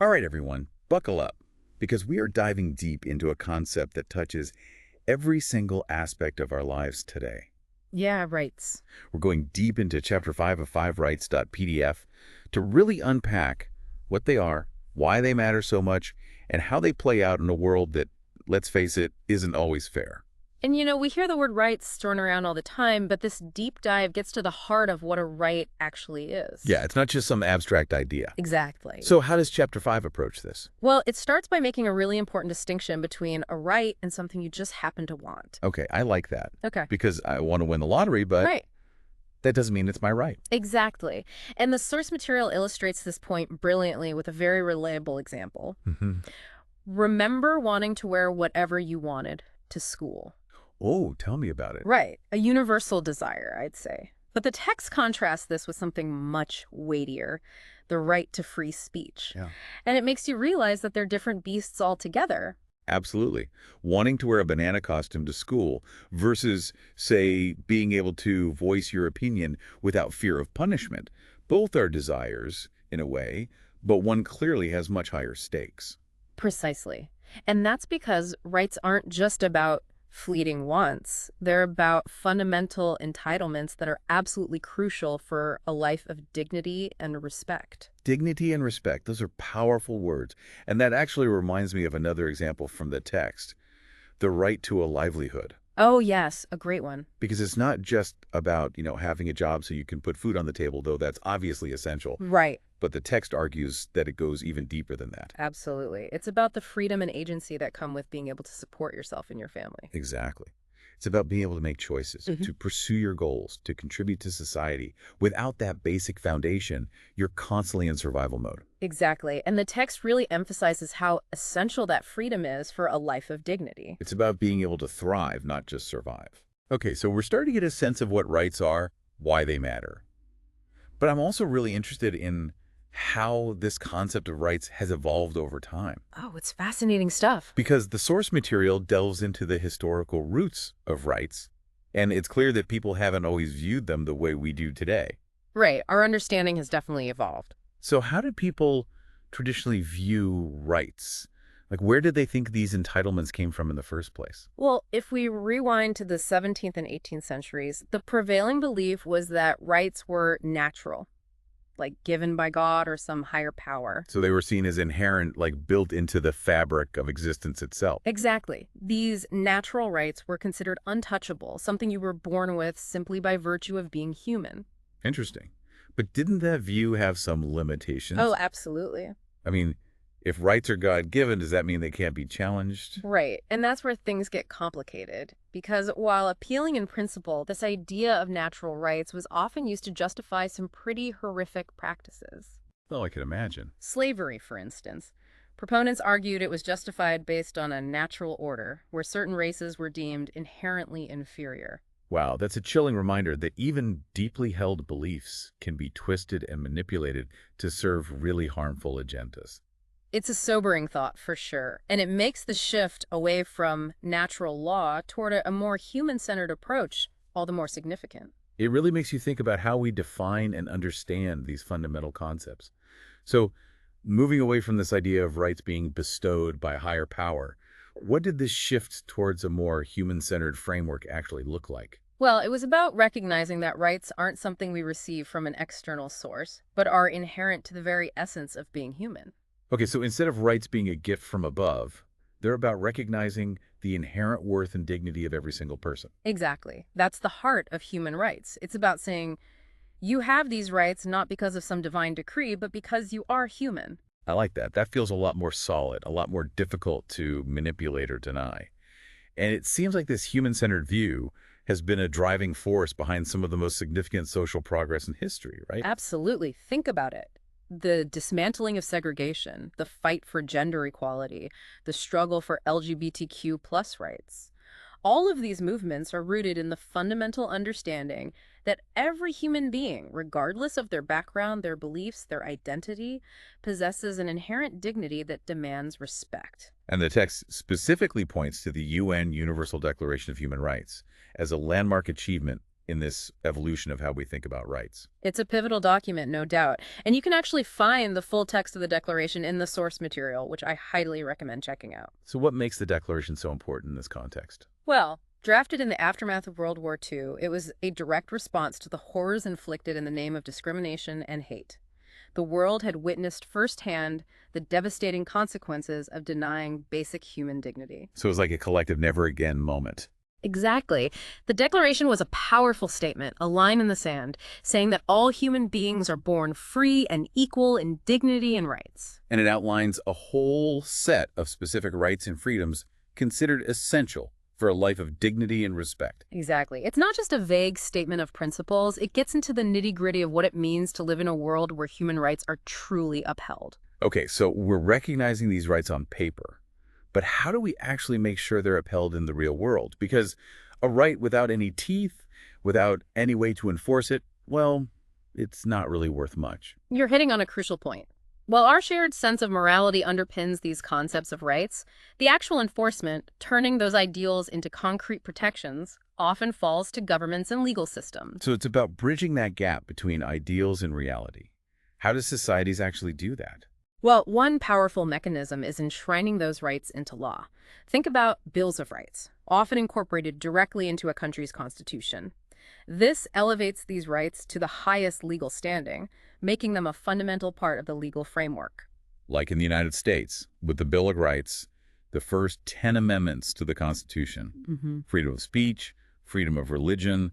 All right, everyone, buckle up, because we are diving deep into a concept that touches every single aspect of our lives today. Yeah, rights. We're going deep into Chapter 5 of 5rights.pdf to really unpack what they are, why they matter so much, and how they play out in a world that, let's face it, isn't always fair. And we hear the word rights thrown around all the time, but this deep dive gets to the heart of what a right actually is. Yeah, it's not just some abstract idea. Exactly. So how does Chapter 5 approach this? Well, it starts by making a really important distinction between a right and something you just happen to want. Okay, I like that. Okay. Because I want to win the lottery, but Right. that doesn't mean it's my right. Exactly. And the source material illustrates this point brilliantly with a very relatable example. Remember wanting to wear whatever you wanted to school. Oh, tell me about it. Right. A universal desire, I'd say. But the text contrasts this with something much weightier, the right to free speech. Yeah. And it makes you realize that they're different beasts altogether. Absolutely. Wanting to wear a banana costume to school versus, say, being able to voice your opinion without fear of punishment. Both are desires, in a way, but one clearly has much higher stakes. Precisely. And that's because rights aren't just about fleeting wants. They're about fundamental entitlements that are absolutely crucial for a life of dignity and respect. Dignity and respect, those are powerful words. And that actually reminds me of another example from the text, the right to a livelihood. Oh, yes, a great one. Because it's not just about, having a job so you can put food on the table, though that's obviously essential. Right. But the text argues that it goes even deeper than that. Absolutely. It's about the freedom and agency that come with being able to support yourself and your family. Exactly. It's about being able to make choices, to pursue your goals, to contribute to society. Without that basic foundation, you're constantly in survival mode. Exactly. And the text really emphasizes how essential that freedom is for a life of dignity. It's about being able to thrive, not just survive. Okay, so we're starting to get a sense of what rights are, why they matter. But I'm also really interested in how this concept of rights has evolved over time. Oh, it's fascinating stuff. Because the source material delves into the historical roots of rights, and it's clear that people haven't always viewed them the way we do today. Right. Our understanding has definitely evolved. So how did people traditionally view rights? Like, where did they think these entitlements came from in the first place? Well, if we rewind to the 17th and 18th centuries, the prevailing belief was that rights were natural, like given by God or some higher power. So they were seen as inherent, like built into the fabric of existence itself. Exactly. These natural rights were considered untouchable, something you were born with simply by virtue of being human. Interesting. But didn't that view have some limitations? Oh, absolutely. I mean, if rights are God-given, does that mean they can't be challenged? Right. And that's where things get complicated. Because while appealing in principle, this idea of natural rights was often used to justify some pretty horrific practices. Well, I can imagine. Slavery, for instance. Proponents argued it was justified based on a natural order, where certain races were deemed inherently inferior. Wow, that's a chilling reminder that even deeply held beliefs can be twisted and manipulated to serve really harmful agendas. It's a sobering thought, for sure, and it makes the shift away from natural law toward a more human-centered approach all the more significant. It really makes you think about how we define and understand these fundamental concepts. So, moving away from this idea of rights being bestowed by higher power, what did this shift towards a more human-centered framework actually look like? Well, it was about recognizing that rights aren't something we receive from an external source, but are inherent to the very essence of being human. Okay, so instead of rights being a gift from above, they're about recognizing the inherent worth and dignity of every single person. Exactly. That's the heart of human rights. It's about saying, you have these rights not because of some divine decree, but because you are human. I like that. That feels a lot more solid, a lot more difficult to manipulate or deny. And it seems like this human-centered view has been a driving force behind some of the most significant social progress in history, right? Absolutely. Think about it. The dismantling of segregation, the fight for gender equality, the struggle for LGBTQ plus rights. All of these movements are rooted in the fundamental understanding that every human being, regardless of their background, their beliefs, their identity, possesses an inherent dignity that demands respect. And the text specifically points to the UN Universal Declaration of Human Rights as a landmark achievement in this evolution of how we think about rights. It's a pivotal document, no doubt. And you can actually find the full text of the Declaration in the source material, which I highly recommend checking out. So what makes the Declaration so important in this context? Well, drafted in the aftermath of World War II, it was a direct response to the horrors inflicted in the name of discrimination and hate. The world had witnessed firsthand the devastating consequences of denying basic human dignity. So it was like a collective never again moment. Exactly. The Declaration was a powerful statement, a line in the sand, saying that all human beings are born free and equal in dignity and rights. And it outlines a whole set of specific rights and freedoms considered essential for a life of dignity and respect. Exactly. It's not just a vague statement of principles, it gets into the nitty-gritty of what it means to live in a world where human rights are truly upheld. Okay, so we're recognizing these rights on paper, but how do we actually make sure they're upheld in the real world? Because a right without any teeth, without any way to enforce it, well, it's not really worth much. You're hitting on a crucial point. While our shared sense of morality underpins these concepts of rights, the actual enforcement, turning those ideals into concrete protections, often falls to governments and legal systems. So it's about bridging that gap between ideals and reality. How do societies actually do that? Well, one powerful mechanism is enshrining those rights into law. Think about bills of rights, often incorporated directly into a country's constitution. This elevates these rights to the highest legal standing, making them a fundamental part of the legal framework. Like in the United States, with the Bill of Rights, the first 10 amendments to the Constitution, freedom of speech, freedom of religion,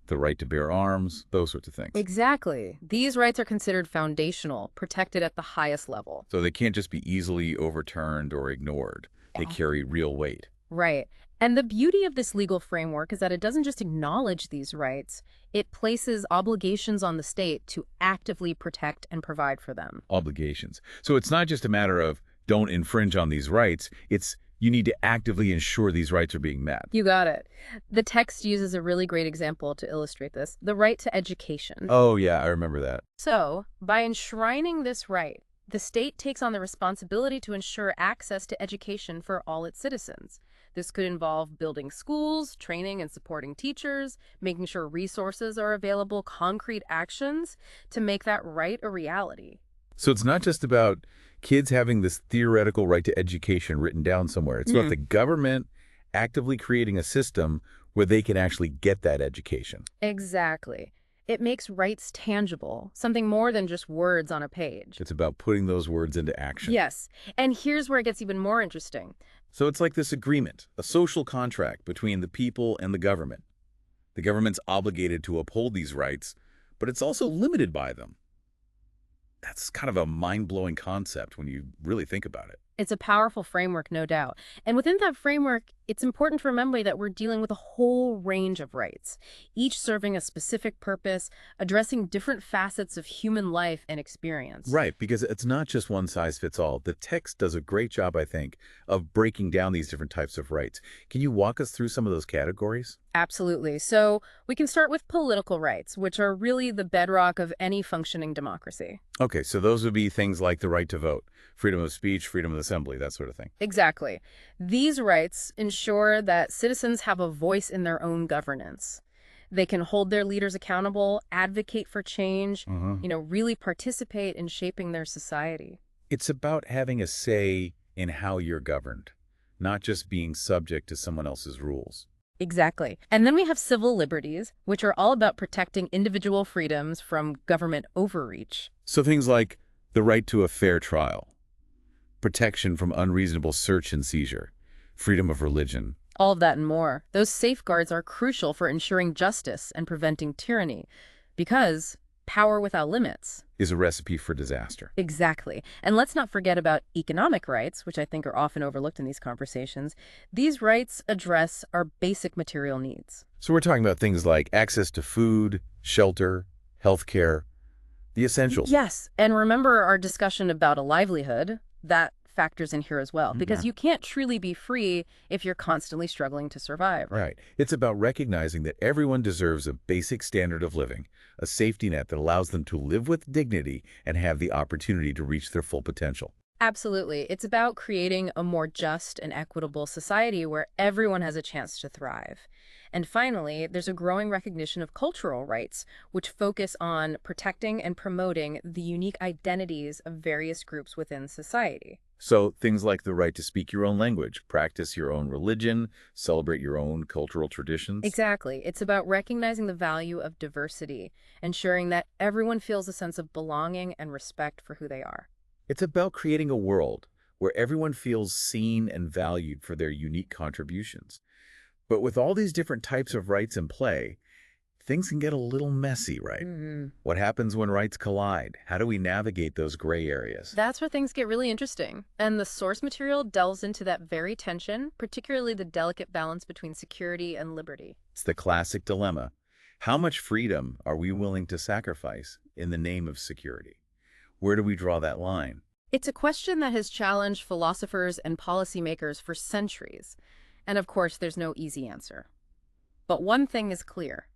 the right to bear arms, those sorts of things. Exactly. These rights are considered foundational, protected at the highest level. So they can't just be easily overturned or ignored. They carry real weight. Right. And the beauty of this legal framework is that it doesn't just acknowledge these rights, it places obligations on the state to actively protect and provide for them. Obligations. So it's not just a matter of don't infringe on these rights. It's you need to actively ensure these rights are being met. You got it. The text uses a really great example to illustrate this, the right to education. Oh, yeah, I remember that. So, by enshrining this right, the state takes on the responsibility to ensure access to education for all its citizens. This could involve building schools, training and supporting teachers, making sure resources are available, concrete actions to make that right a reality. So it's not just about kids having this theoretical right to education written down somewhere. It's about the government actively creating a system where they can actually get that education. Exactly. It makes rights tangible, something more than just words on a page. It's about putting those words into action. Yes, and here's where it gets even more interesting. So it's like this agreement, a social contract between the people and the government. The government's obligated to uphold these rights, but it's also limited by them. That's kind of a mind-blowing concept when you really think about it. It's a powerful framework, no doubt. And within that framework, it's important to remember that we're dealing with a whole range of rights, each serving a specific purpose, addressing different facets of human life and experience. Right, because it's not just one size fits all. The text does a great job, I think, of breaking down these different types of rights. Can you walk us through some of those categories? Absolutely. So we can start with political rights, which are really the bedrock of any functioning democracy. Okay, so those would be things like the right to vote, freedom of speech, freedom of assembly, that sort of thing. Exactly. These rights ensure that citizens have a voice in their own governance. They can hold their leaders accountable, advocate for change, really participate in shaping their society. It's about having a say in how you're governed, not just being subject to someone else's rules. Exactly. And then we have civil liberties, which are all about protecting individual freedoms from government overreach. So things like the right to a fair trial, protection from unreasonable search and seizure, freedom of religion. All of that and more. Those safeguards are crucial for ensuring justice and preventing tyranny, because power without limits Is a recipe for disaster. Exactly. And let's not forget about economic rights, which I think are often overlooked in these conversations. These rights address our basic material needs. So we're talking about things like access to food, shelter, healthcare, the essentials. Yes. And remember our discussion about a livelihood. That factors in here as well, because you can't truly be free if you're constantly struggling to survive. Right. It's about recognizing that everyone deserves a basic standard of living, a safety net that allows them to live with dignity and have the opportunity to reach their full potential. Absolutely. It's about creating a more just and equitable society where everyone has a chance to thrive. And finally, there's a growing recognition of cultural rights, which focus on protecting and promoting the unique identities of various groups within society. So things like the right to speak your own language, practice your own religion, celebrate your own cultural traditions. Exactly. It's about recognizing the value of diversity, ensuring that everyone feels a sense of belonging and respect for who they are. It's about creating a world where everyone feels seen and valued for their unique contributions. But with all these different types of rights in play, things can get a little messy, right? Mhm. What happens when rights collide? How do we navigate those gray areas? That's where things get really interesting. And the source material delves into that very tension, particularly the delicate balance between security and liberty. It's the classic dilemma. How much freedom are we willing to sacrifice in the name of security? Where do we draw that line? It's a question that has challenged philosophers and policymakers for centuries. And of course, there's no easy answer. But one thing is clear.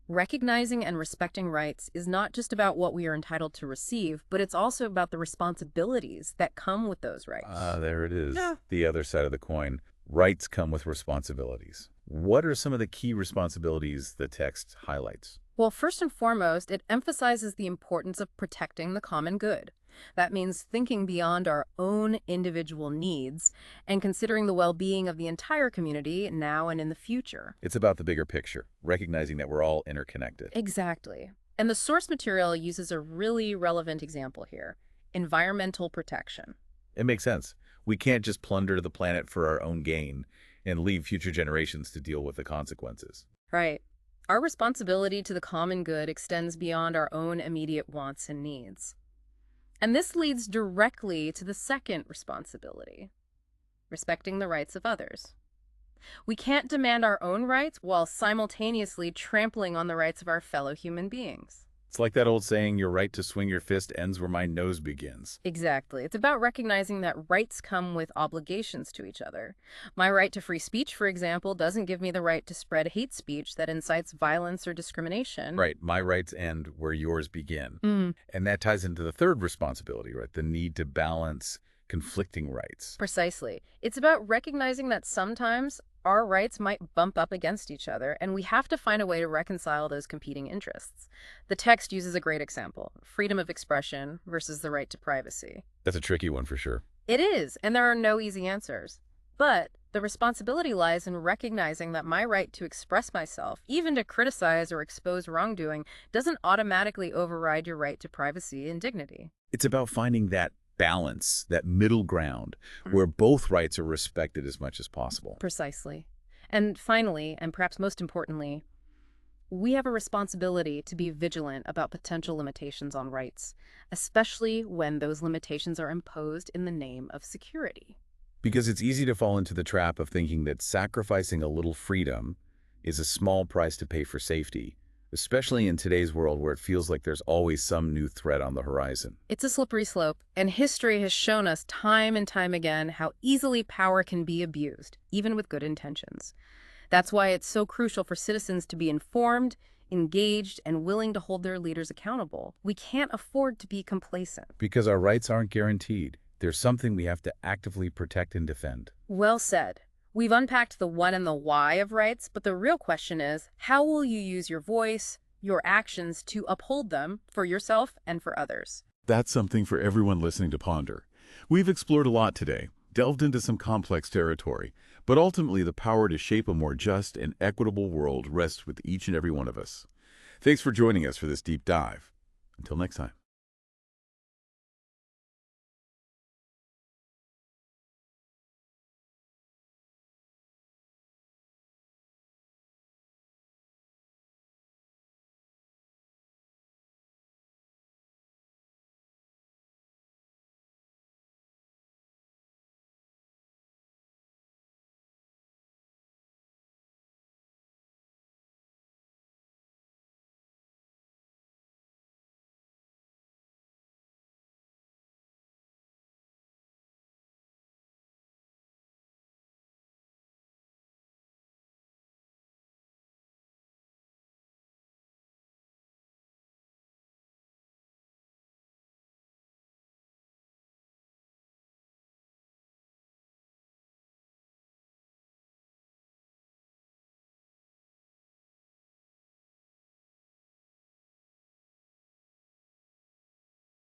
Recognizing and respecting rights is not just about what we are entitled to receive, but it's also about the responsibilities that come with those rights. There it is. Yeah. The other side of the coin. Rights come with responsibilities. What are some of the key responsibilities the text highlights? Well, first and foremost, it emphasizes the importance of protecting the common good. That means thinking beyond our own individual needs and considering the well-being of the entire community now and in the future. It's about the bigger picture, recognizing that we're all interconnected. Exactly. And the source material uses a really relevant example here, environmental protection. It makes sense. We can't just plunder the planet for our own gain and leave future generations to deal with the consequences. Right. Our responsibility to the common good extends beyond our own immediate wants and needs. And this leads directly to the second responsibility, respecting the rights of others. We can't demand our own rights while simultaneously trampling on the rights of our fellow human beings. It's like that old saying, your right to swing your fist ends where my nose begins. Exactly. It's about recognizing that rights come with obligations to each other. My right to free speech, for example, doesn't give me the right to spread hate speech that incites violence or discrimination. Right, my rights end where yours begin. Mm, And that ties into the third responsibility, right? The need to balance conflicting rights. precisely. It's about recognizing that sometimes our rights might bump up against each other, and we have to find a way to reconcile those competing interests. The text uses a great example, freedom of expression versus the right to privacy. That's a tricky one for sure. It is, and there are no easy answers. But the responsibility lies in recognizing that my right to express myself, even to criticize or expose wrongdoing, doesn't automatically override your right to privacy and dignity. It's about finding that balance, that middle ground, where both rights are respected as much as possible. Precisely. And finally, and perhaps most importantly, we have a responsibility to be vigilant about potential limitations on rights, especially when those limitations are imposed in the name of security. Because it's easy to fall into the trap of thinking that sacrificing a little freedom is a small price to pay for safety, especially in today's world where it feels like there's always some new threat on the horizon. It's a slippery slope, and history has shown us time and time again how easily power can be abused, even with good intentions. That's why it's so crucial for citizens to be informed, engaged, and willing to hold their leaders accountable. We can't afford to be complacent. Because our rights aren't guaranteed. There's something we have to actively protect and defend. Well said. We've unpacked the what and the why of rights, but the real question is, how will you use your voice, your actions to uphold them for yourself and for others? That's something for everyone listening to ponder. We've explored a lot today, delved into some complex territory, but ultimately the power to shape a more just and equitable world rests with each and every one of us. Thanks for joining us for this deep dive. Until next time.